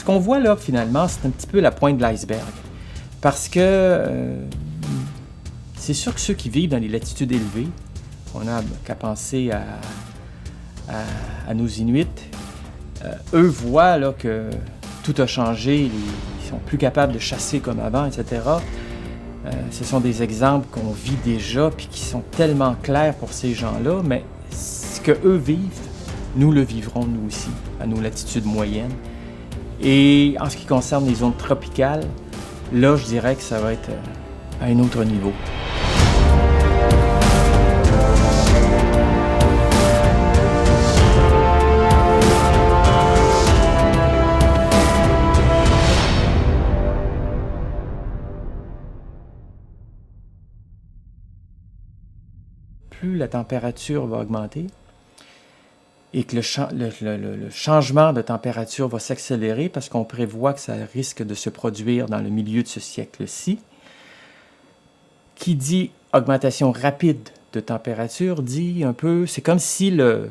ce qu'on voit là, finalement, c'est un petit peu la pointe de l'iceberg. Parce que c'est sûr que ceux qui vivent dans les latitudes élevées, on n'a qu'à penser à nos Inuits, eux voient là, que tout a changé, ils sont plus capables de chasser comme avant, etc. Ce sont des exemples qu'on vit déjà puis qui sont tellement clairs pour ces gens-là, mais ce qu'eux vivent, nous le vivrons nous aussi, à nos latitudes moyennes. Et en ce qui concerne les zones tropicales, là, je dirais que ça va être à un autre niveau. Plus la température va augmenter et que le changement de température va s'accélérer parce qu'on prévoit que ça risque de se produire dans le milieu de ce siècle-ci, qui dit augmentation rapide de température dit un peu, c'est comme si le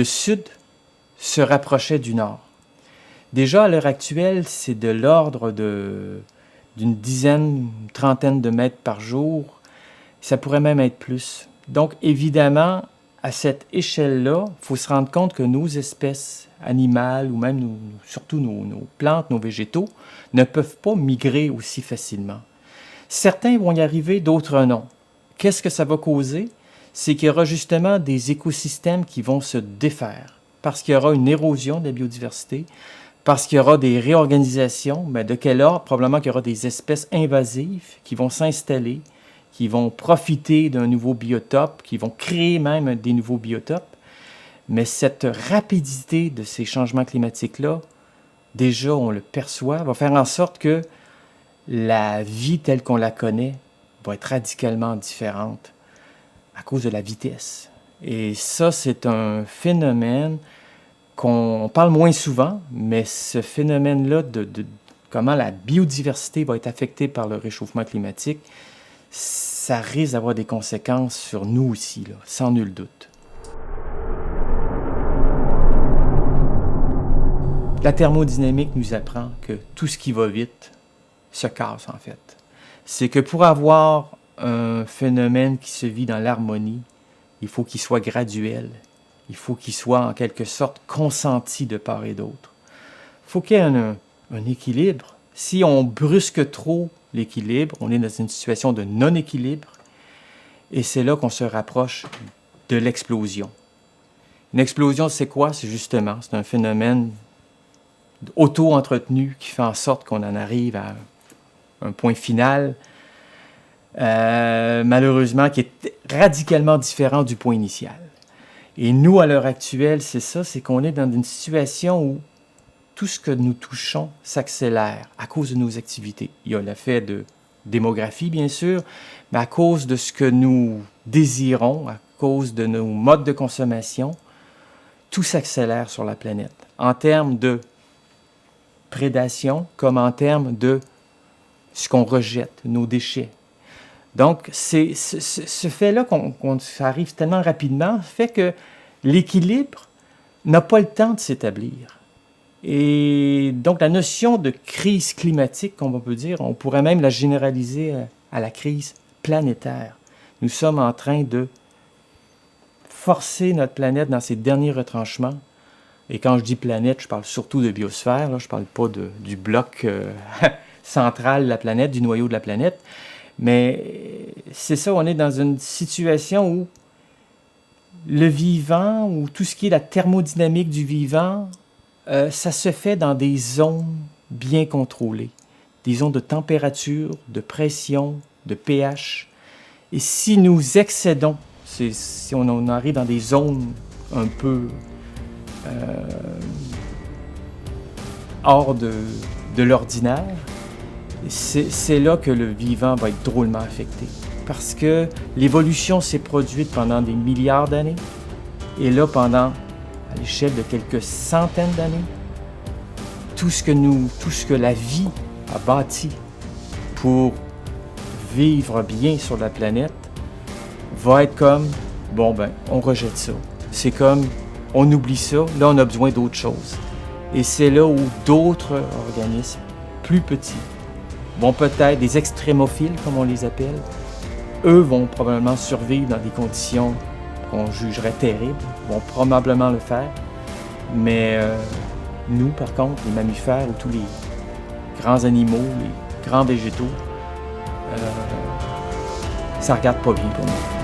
sud se rapprochait du nord. Déjà, à l'heure actuelle, c'est de l'ordre d'une dizaine, une trentaine de mètres par jour. Ça pourrait même être plus. Donc, évidemment, à cette échelle-là, il faut se rendre compte que nos espèces animales, ou même surtout nos plantes, nos végétaux, ne peuvent pas migrer aussi facilement. Certains vont y arriver, d'autres non. Qu'est-ce que ça va causer? C'est qu'il y aura justement des écosystèmes qui vont se défaire, parce qu'il y aura une érosion de la biodiversité, parce qu'il y aura des réorganisations. Mais de quel ordre? Probablement qu'il y aura des espèces invasives qui vont s'installer, qui vont profiter d'un nouveau biotope, qui vont créer même des nouveaux biotopes. Mais cette rapidité de ces changements climatiques-là, déjà on le perçoit, va faire en sorte que la vie telle qu'on la connaît va être radicalement différente à cause de la vitesse. Et ça, c'est un phénomène qu'on parle moins souvent, mais ce phénomène-là de comment la biodiversité va être affectée par le réchauffement climatique, ça risque d'avoir des conséquences sur nous aussi, là, sans nul doute. La thermodynamique nous apprend que tout ce qui va vite se casse, en fait. C'est que pour avoir un phénomène qui se vit dans l'harmonie, il faut qu'il soit graduel. Il faut qu'il soit, en quelque sorte, consenti de part et d'autre. Il faut qu'il y ait un équilibre. Si on brusque trop l'équilibre, on est dans une situation de non-équilibre, et c'est là qu'on se rapproche de l'explosion. Une explosion, c'est quoi? C'est un phénomène auto-entretenu qui fait en sorte qu'on en arrive à un point final, malheureusement, qui est radicalement différent du point initial. Et nous, à l'heure actuelle, c'est ça, c'est qu'on est dans une situation où tout ce que nous touchons s'accélère à cause de nos activités. Il y a l'effet de démographie, bien sûr, mais à cause de ce que nous désirons, à cause de nos modes de consommation, tout s'accélère sur la planète, en termes de prédation, comme en termes de ce qu'on rejette, nos déchets. Donc, c'est ce fait-là ça arrive tellement rapidement, fait que l'équilibre n'a pas le temps de s'établir. Et donc, la notion de crise climatique, on peut dire, on pourrait même la généraliser à la crise planétaire. Nous sommes en train de forcer notre planète dans ses derniers retranchements. Et quand je dis planète, je parle surtout de biosphère, là, je ne parle pas du bloc central de la planète, du noyau de la planète. Mais c'est ça, on est dans une situation où le vivant, ou tout ce qui est la thermodynamique du vivant, ça se fait dans des zones bien contrôlées, des zones de température, de pression, de pH. Et si nous excédons, si on arrive dans des zones un peu hors de l'ordinaire, c'est là que le vivant va être drôlement affecté. Parce que l'évolution s'est produite pendant des milliards d'années, et là, à l'échelle de quelques centaines d'années, tout ce que la vie a bâti pour vivre bien sur la planète va être comme, on rejette ça. C'est comme, on oublie ça, là on a besoin d'autre chose. Et c'est là où d'autres organismes plus petits vont peut-être, des extrémophiles comme on les appelle, eux vont probablement survivre dans des conditions qu'on jugerait terribles, vont probablement le faire. Mais nous, par contre, les mammifères ou tous les grands animaux, les grands végétaux, ça regarde pas bien pour nous.